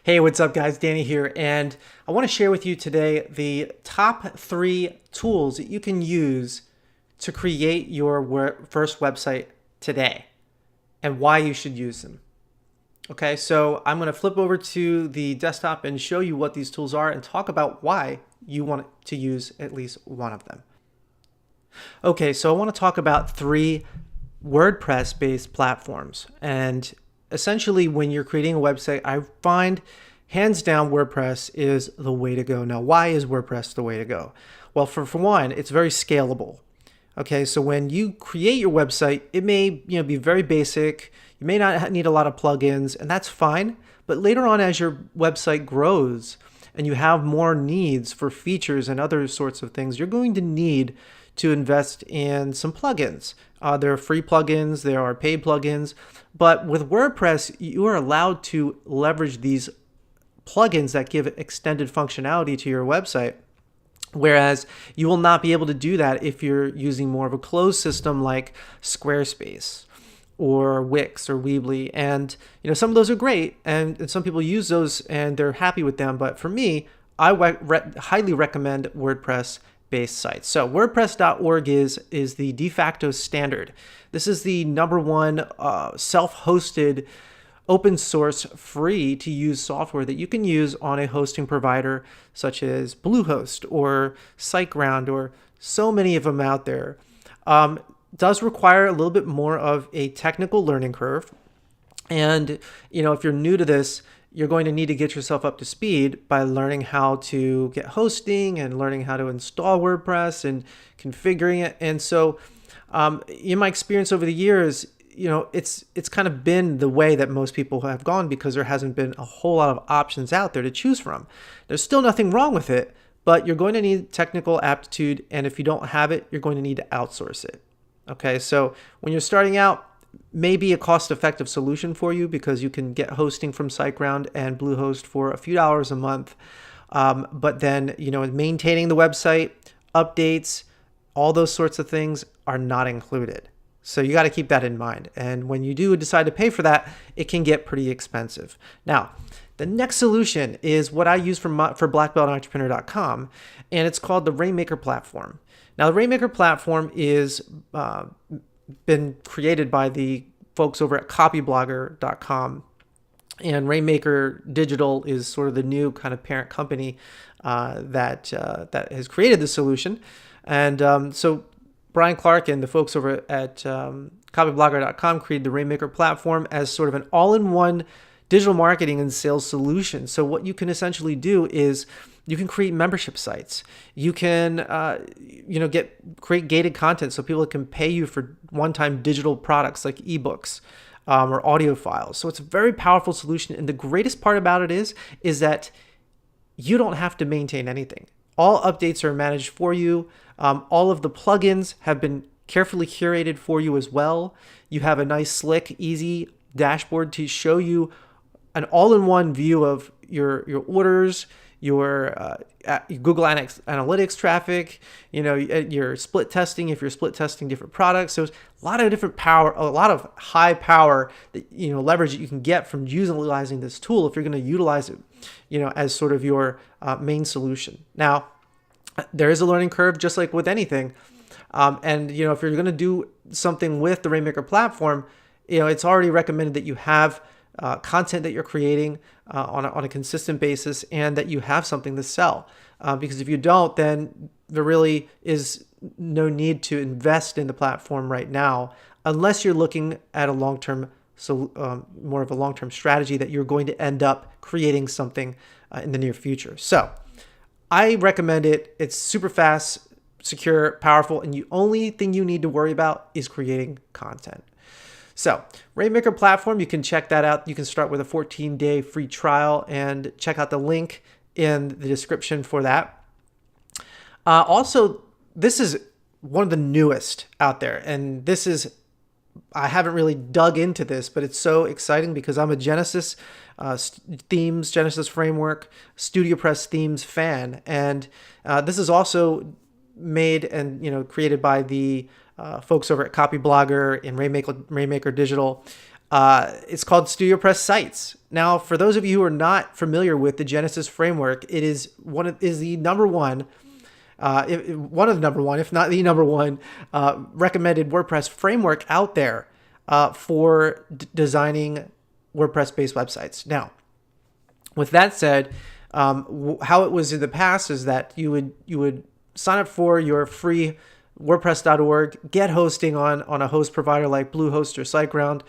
Hey, what's up guys? Danny here, and I want to share with you today the top 3 tools that you can use to create your first website today and why you should use them. Okay, so I'm going to flip over to the desktop and show you what these tools are and talk about why you want to use at least one of them. Okay, so I want to talk about 3 WordPress-based platforms. And essentially, when you're creating a website, I find hands down WordPress is the way to go. Now, why is WordPress the way to go? Well, for one, it's very scalable. Okay, so when you create your website, it may be very basic. You may not need a lot of plugins, and that's fine. But later on, as your website grows and you have more needs for features and other sorts of things, you're going to need to invest in some plugins. There are free plugins, there are paid plugins, but with WordPress, you are allowed to leverage these plugins that give extended functionality to your website. Whereas you will not be able to do that if you're using more of a closed system like Squarespace or Wix or Weebly. And some of those are great, and some people use those and they're happy with them. But for me, I highly recommend WordPress-based sites. So WordPress.org is the de facto standard. This is the #1 self-hosted, open source, free to use software that you can use on a hosting provider such as Bluehost or SiteGround or so many of them out there. Does require a little bit more of a technical learning curve. And if you're new to this, you're going to need to get yourself up to speed by learning how to get hosting and learning how to install WordPress and configuring it. And so in my experience over the years, it's kind of been the way that most people have gone because there hasn't been a whole lot of options out there to choose from. There's still nothing wrong with it, but you're going to need technical aptitude. And if you don't have it, you're going to need to outsource it. Okay, so when you're starting out, maybe a cost-effective solution for you because you can get hosting from SiteGround and Bluehost for a few dollars a month. But then, maintaining the website, updates, all those sorts of things are not included. So you got to keep that in mind. And when you do decide to pay for that, it can get pretty expensive. Now, the next solution is what I use for blackbeltentrepreneur.com, and it's called the Rainmaker Platform. Now, the Rainmaker Platform is been created by the folks over at copyblogger.com, and Rainmaker Digital is sort of the new kind of parent company that has created the solution. And so Brian Clark and the folks over at copyblogger.com created the Rainmaker Platform as sort of an all-in-one digital marketing and sales solution. So what you can essentially do is you can create membership sites. You can create gated content so people can pay you for one-time digital products like ebooks or audio files. So it's a very powerful solution. And the greatest part about it is that you don't have to maintain anything. All updates are managed for you. All of the plugins have been carefully curated for you as well. You have a nice, slick, easy dashboard to show you an all-in-one view of your orders, your Google Analytics traffic, your split testing if you're split testing different products. So there's a lot of different power, a lot of high power that, leverage that you can get from utilizing this tool if you're going to utilize it, as sort of your main solution. Now, there is a learning curve just like with anything. And, if you're going to do something with the Rainmaker Platform, it's already recommended that you have content that you're creating on a consistent basis and that you have something to sell. Because if you don't, then there really is no need to invest in the platform right now unless you're looking at a long-term, more of a long-term strategy that you're going to end up creating something in the near future. So I recommend it. It's super fast, secure, powerful, and the only thing you need to worry about is creating content. So Rainmaker Platform, you can check that out. You can start with a 14-day free trial and check out the link in the description for that. Also, this is one of the newest out there. And I haven't really dug into this, but it's so exciting because I'm a Genesis themes, Genesis framework, StudioPress themes fan. And this is also made and created by the folks over at Copyblogger and Rainmaker Digital. It's called StudioPress Sites. Now, for those of you who are not familiar with the Genesis framework, it is the number one, one of the number one, if not the number one, recommended WordPress framework out there for designing WordPress-based websites. Now, with that said, how it was in the past is that you would sign up for your free WordPress.org, get hosting on a host provider like Bluehost or SiteGround,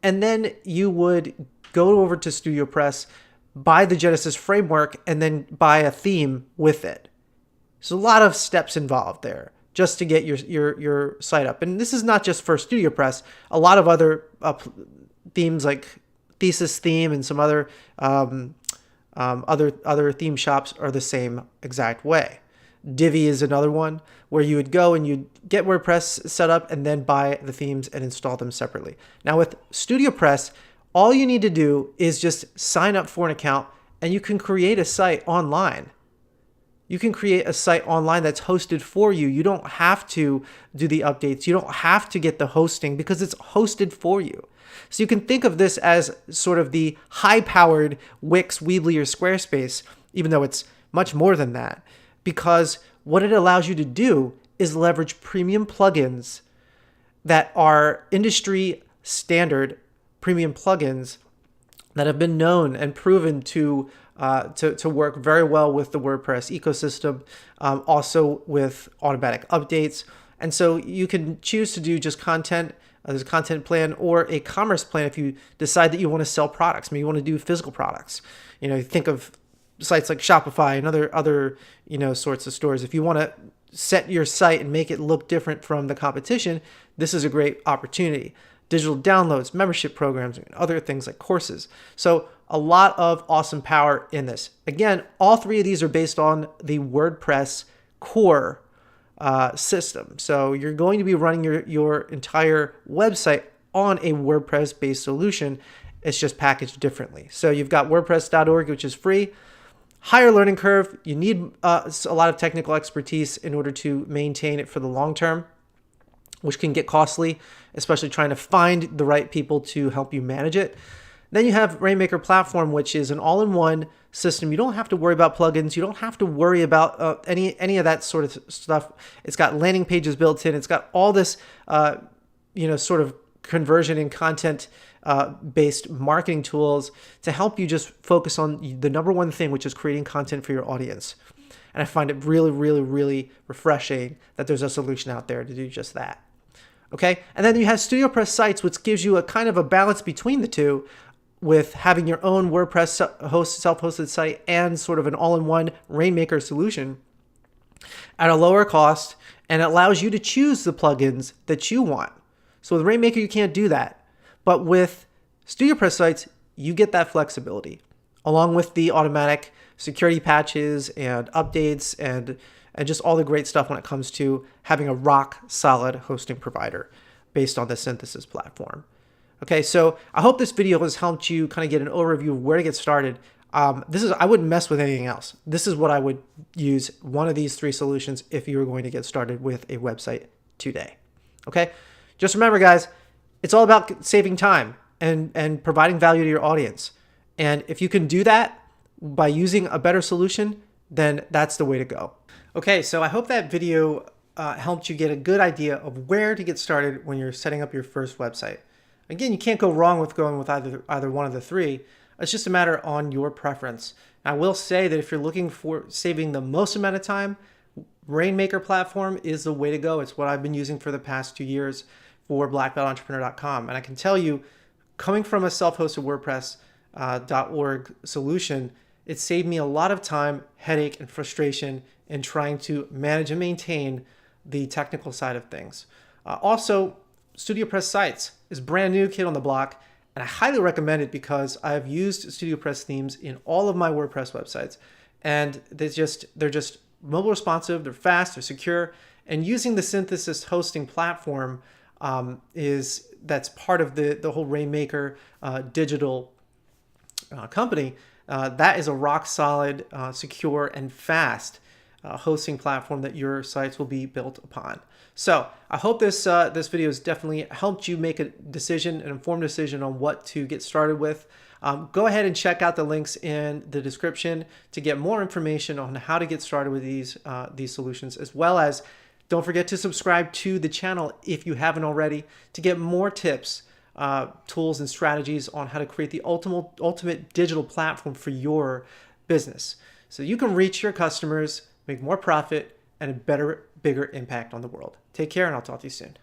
and then you would go over to StudioPress, buy the Genesis framework, and then buy a theme with it. So a lot of steps involved there just to get your site up. And this is not just for StudioPress. A lot of other themes like Thesis Theme and some other other theme shops are the same exact way. Divi is another one where you would go and you'd get WordPress set up and then buy the themes and install them separately. Now with StudioPress, all you need to do is just sign up for an account and you can create a site online. You can create a site online that's hosted for you. You don't have to do the updates. You don't have to get the hosting because it's hosted for you. So you can think of this as sort of the high-powered Wix, Weebly, or Squarespace, even though it's much more than that, because what it allows you to do is leverage premium plugins that are industry standard premium plugins that have been known and proven to work very well with the WordPress ecosystem, also with automatic updates. And so you can choose to do just content, there's a content plan or a commerce plan if you decide that you want to sell products. Maybe you want to do physical products. You think of sites like Shopify and other sorts of stores. If you want to set your site and make it look different from the competition, this is a great opportunity. Digital downloads, membership programs, and other things like courses. So a lot of awesome power in this. Again, all three of these are based on the WordPress core system. So you're going to be running your entire website on a WordPress-based solution. It's just packaged differently. So you've got WordPress.org, which is free. Higher learning curve. You need a lot of technical expertise in order to maintain it for the long term, which can get costly, especially trying to find the right people to help you manage it. Then you have Rainmaker Platform, which is an all-in-one system. You don't have to worry about plugins. You don't have to worry about any of that sort of stuff. It's got landing pages built in. It's got all this, sort of conversion and content based marketing tools to help you just focus on the number one thing, which is creating content for your audience. And I find it really, really, really refreshing that there's a solution out there to do just that. Okay, and then you have StudioPress Sites, which gives you a kind of a balance between the two, with having your own WordPress self-hosted site and sort of an all-in-one Rainmaker solution at a lower cost, and it allows you to choose the plugins that you want. So with Rainmaker, you can't do that. But with StudioPress Sites, you get that flexibility, along with the automatic security patches and updates and just all the great stuff when it comes to having a rock-solid hosting provider based on the Synthesis platform. Okay, so I hope this video has helped you kind of get an overview of where to get started. I wouldn't mess with anything else. This is what I would use, one of these three solutions, if you were going to get started with a website today. Okay, just remember, guys, it's all about saving time and providing value to your audience. And if you can do that by using a better solution, then that's the way to go. Okay, so I hope that video helped you get a good idea of where to get started when you're setting up your first website. Again, you can't go wrong with going with either one of the three. It's just a matter on your preference. I will say that if you're looking for saving the most amount of time, Rainmaker Platform is the way to go. It's what I've been using for the past 2 years for blackbeltentrepreneur.com. And I can tell you, coming from a self-hosted WordPress.org solution, it saved me a lot of time, headache, and frustration in trying to manage and maintain the technical side of things. Also, StudioPress Sites is brand new kid on the block, and I highly recommend it because I've used StudioPress themes in all of my WordPress websites, and they're just mobile responsive, they're fast, they're secure, and using the Synthesis hosting platform that's part of the whole Rainmaker digital company. That is a rock solid, secure, and fast hosting platform that your sites will be built upon. So I hope this video has definitely helped you make a decision, an informed decision on what to get started with. Go ahead and check out the links in the description to get more information on how to get started with these solutions, as well as don't forget to subscribe to the channel if you haven't already to get more tips, tools, and strategies on how to create the ultimate digital platform for your business so you can reach your customers, make more profit, and a better, bigger impact on the world. Take care, and I'll talk to you soon.